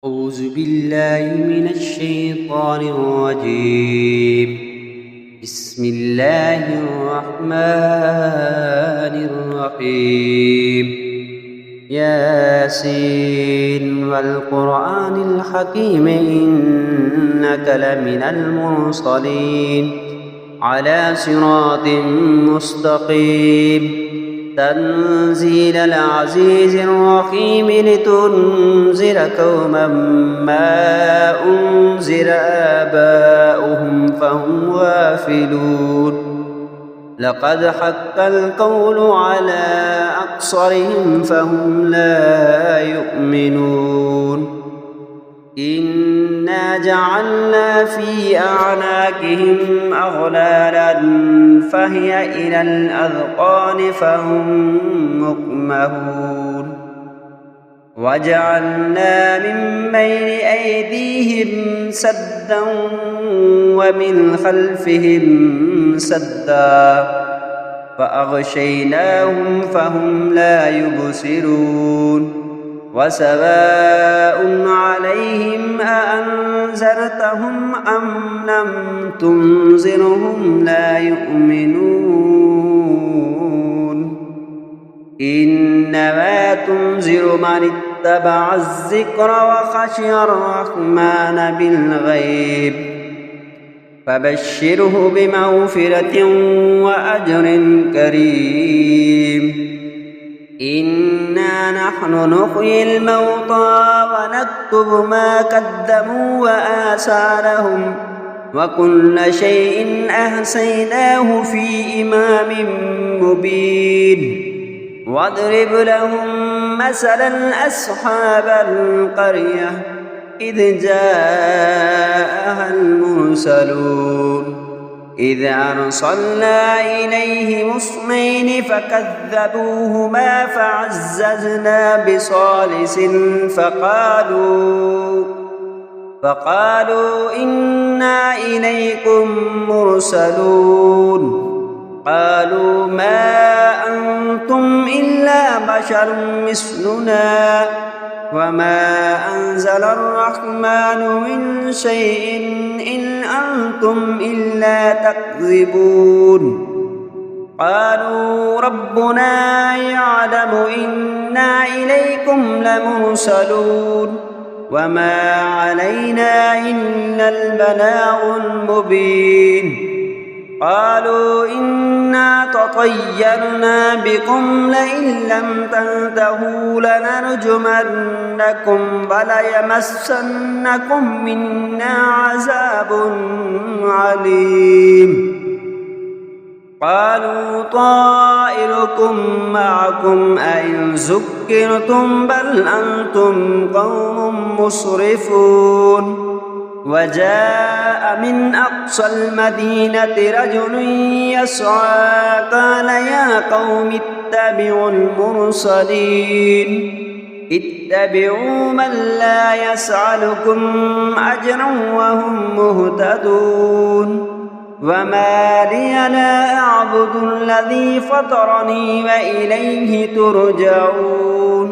أعوذ بالله من الشيطان الرجيم. بسم الله الرحمن الرحيم. ياسين والقرآن الحكيم إنك لمن المرسلين على صراط مستقيم. تنزيل العزيز الرحيم لتنذر قوما ما أنذر آباؤهم فهم غافلون. لقد حق القول على أكثرهم فهم لا يؤمنون. إنا جعلنا في أعناقهم أغلالا فهي إلى الأذقان فهم مقمحون. وجعلنا من بين أيديهم سدا ومن خلفهم سدا فأغشيناهم فهم لا يبصرون. وسواء عليهم أأنذرتهم أم لم تنذرهم لا يؤمنون. إنما تنذر من اتبع الذكر وخشي الرحمن بالغيب فبشره بمغفرة وأجر كريم. إنا نحن نحيي الموتى ونكتب ما قدموا وآثارهم وكل شيء أحصيناه في إمام مبين. واضرب لهم مثلا أصحاب القرية إذ جاءها المرسلون إذ أرسلنا إليهم اثنين فكذبوهما فعززنا بثالث فقالوا إنا إليكم مرسلون. قالوا ما أنتم إلا بشر مثلنا وما أنزل الرحمن من شيء إن أنتم إلا تكذبون. قالوا ربنا يعلم إنا إليكم لمرسلون وما علينا إلا البلاغ المبين. قالوا إنا تطيرنا بكم لئن لم تنتهوا لنرجمنكم وليمسنكم منا عذاب عليم. قالوا طائركم معكم أئن ذكرتم بل أنتم قوم مسرفون. وجاء من أقصى المدينة رجل يسعى قال يا قوم اتبعوا المرسلين اتبعوا من لا يسألكم أجرا وهم مهتدون. وما لي لا أعبد الذي فطرني وإليه ترجعون.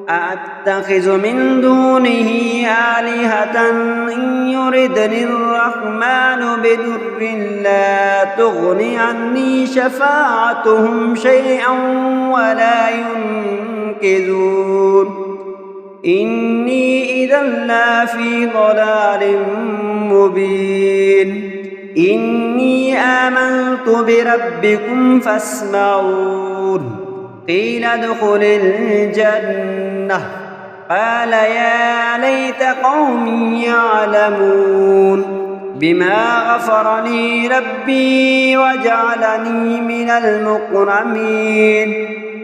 أأتخذ من دونه آلهة إن يردني الرحمن بضر لا تغني عني شفاعتهم شيئا ولا ينقذون. إني إذا لفي ضلال مبين. إني آمنت بربكم فاسمعون. قيل ادخل الجنة قال يا ليت قومي يعلمون بما غفر لي ربي وجعلني من المكرمين.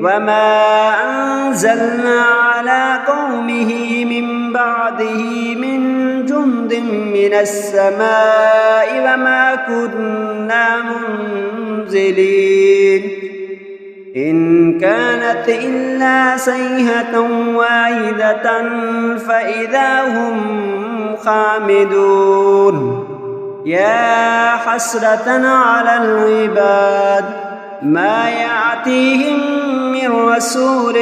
وما أنزلنا على قومه من بعده من جند من السماء وما كنا منزلين. إن كانت إلا صيحة واحدة فإذا هم خامدون. يا حسرة على العباد ما يأتيهم من رسول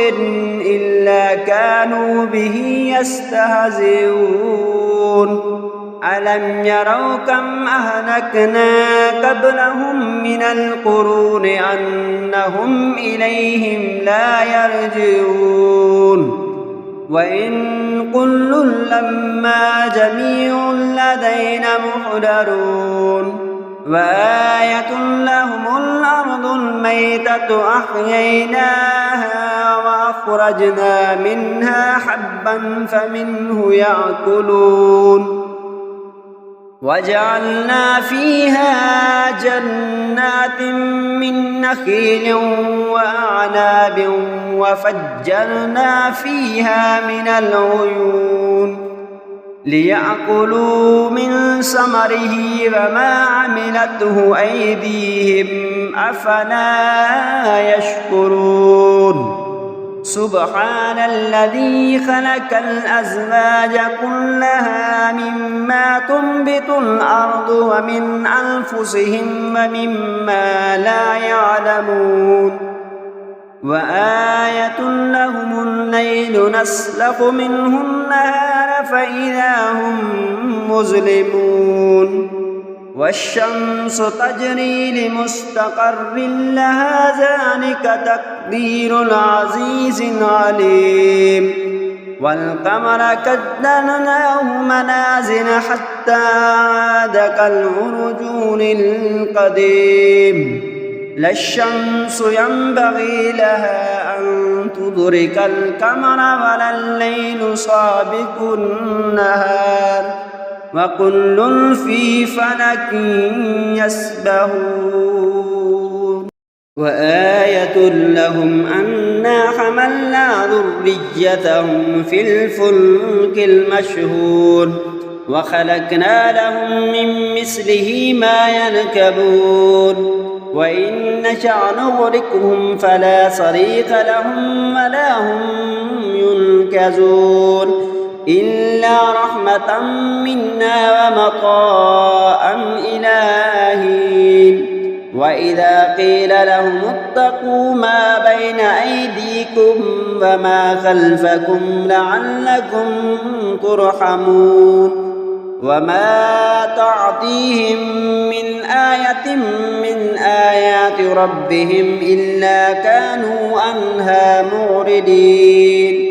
إلا كانوا به يستهزئون ألم يروا كم أهلكنا قبلهم من القرون أنهم إليهم لا يرجعون وإن كل لما جميع لدينا محضرون وآية لهم الأرض الميتة أحييناها وأخرجنا منها حبا فمنه يأكلون وجعلنا فيها جنات من نخيل وأعناب وفجرنا فيها من العيون ليأكلوا من ثمره وما عملته أيديهم أفلا يشكرون سبحان الذي خلق الأزواج كلها مما تنبت الأرض ومن أنفسهم ومما لا يعلمون وآية لهم الليل نسلخ منه النهار فإذا هم مظلمون والشمس تجري لمستقر لها ذلك تقدير العزيز العليم والقمر قدرناه منازل حتى عاد كالعرجون القديم لا الشمس ينبغي لها أن تدرك القمر ولا الليل سابق النهار وكل في فلك يسبحون وآية لهم أنا حملنا ذريتهم في الفلك المشحون وخلقنا لهم من مثله ما يركبون وإن نشأ نغرقهم فلا صريخ لهم ولا هم ينقذون إلا رحمة منا ومطاء إلى حين وإذا قيل لهم اتقوا ما بين أيديكم وما خلفكم لعلكم ترحمون وما تعطيهم من آية من آيات ربهم إلا كانوا عنها معرضين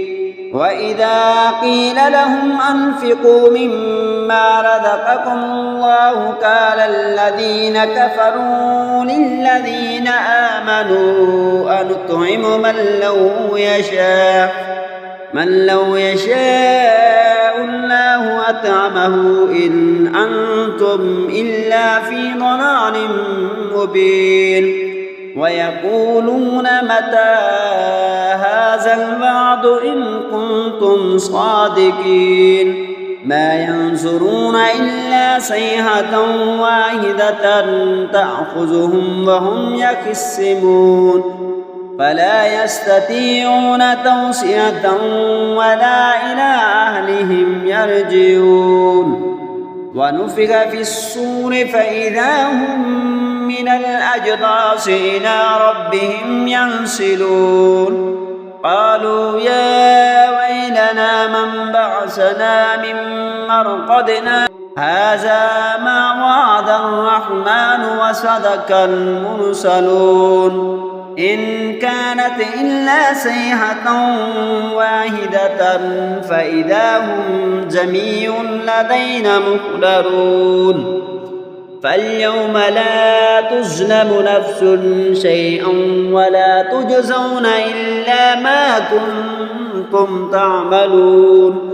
وإذا قيل لهم أنفقوا مما رزقكم الله قال الذين كفروا للذين آمنوا أنطعم من لو يشاء الله أطعمه إن أنتم إلا في ضلال مبين ويقولون متى هذا الوعد إن كنتم صادقين ما ينظرون إلا صيحة واحدة تأخذهم وهم يخصمون فلا يستطيعون توصية ولا إلى أهلهم يرجعون ونفخ في الصور فإذا هم من الأجداث إلى ربهم ينسلون قالوا يا ويلنا من بعثنا من مرقدنا هذا ما وعد الرحمن وصدق المرسلون إن كانت إلا صيحة واحدة فإذا هم جميع لدينا محضرون فاليوم لا تظلم نفس شيئا ولا تجزون إلا ما كنتم تعملون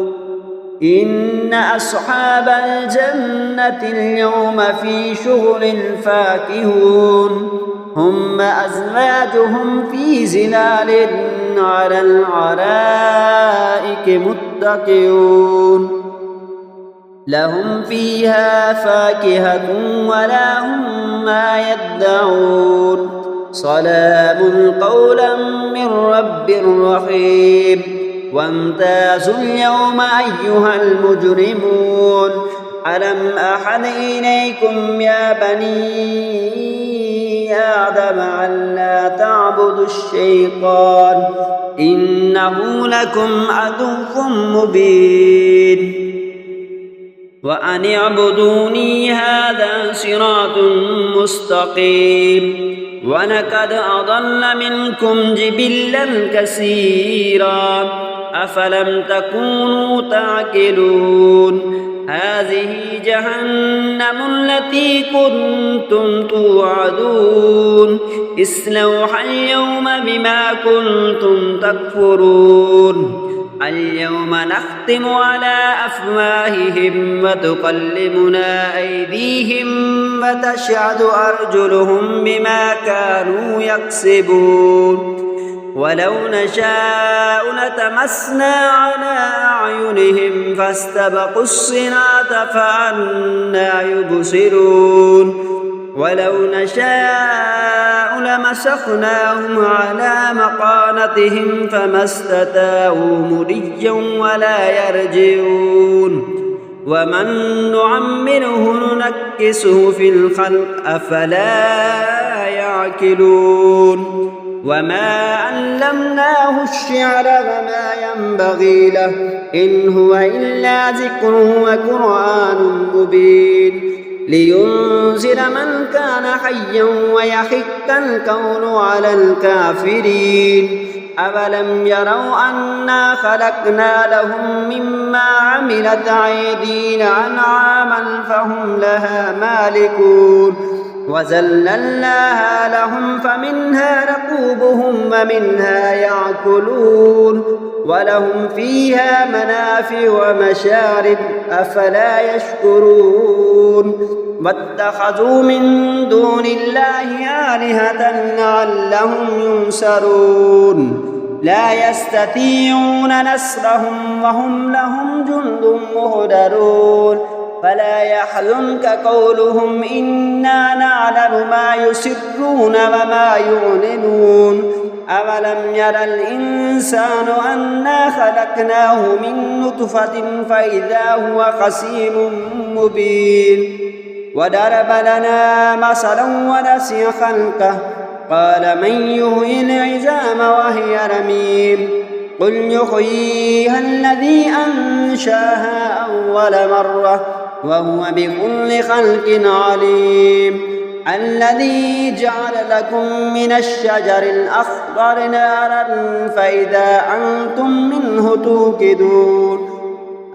إن أصحاب الجنة اليوم في شغل فاكهون هم أزواجهم في ظلال على الأرائك متكئون لهم فيها فاكهة ولا هم ما يدعون سلام قولا من رب رحيم وامتازوا اليوم أيها المجرمون ألم أحد إليكم يا بني آدم ألا تعبدوا الشيطان إنه لكم عدو مبين وأن اعبدوني هذا صراط مستقيم ولقد أضل منكم جبلا كثيرا أفلم تكونوا تعقلون هذه جهنم التي كنتم توعدون اصلوها اليوم بما كنتم تكفرون اليوم نختم على أفواههم وتكلمنا أيديهم وتشهد أرجلهم بما كانوا يكسبون ولو نشاء لتمسنا على أعينهم فاستبقوا الصراط فأنى يبصرون ولو نشاء لمسخناهم على مكانتهم فما استطاعوا مضيا ولا يرجعون ومن نعمره ننكسه في الخلق أفلا يعقلون وما علمناه الشعر وما ينبغي له إن هو إلا ذكر وقرآن مبين لينذر من كان حيا ويحق القول على الكافرين أولم يروا أنا خلقنا لهم مما عملت أيدينا أنعاما فهم لها مالكون وذللناها لهم فمنها ركوبهم ومنها يأكلون ولهم فيها منافع ومشارب أفلا يشكرون واتخذوا من دون الله آلهة لعلهم ينصرون لا يستطيعون نصرهم وهم لهم جند مهدرون فلا يحزنك قولهم إنا نعلم ما يسرون وما يعلنون أولم ير الإنسان أنا خلقناه من نطفة فإذا هو خصيم مبين وضرب لنا مثلا ونسي خلقه قال من يحيي العظام وهي رميم قل يحييها الذي أنشاها أول مرة وهو بكل خلق عليم الذي جعل لكم من الشجر الأخضر نارا فإذا أنتم منه توقدون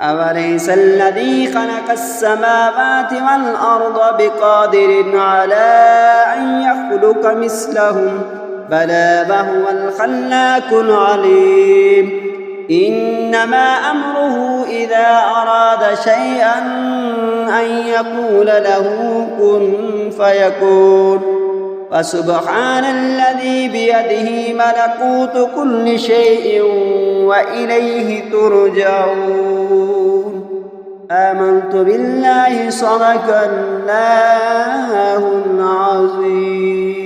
أوليس الذي خلق السماوات والأرض بقادر على أن يخلق مثلهم بلى وهو الخلاق العليم إنما أمره إذا أراد شيئا أن يقول له كن فيكون فسبحان الذي بيده ملكوت كل شيء وإليه ترجعون آمنت بالله صدق الله العظيم.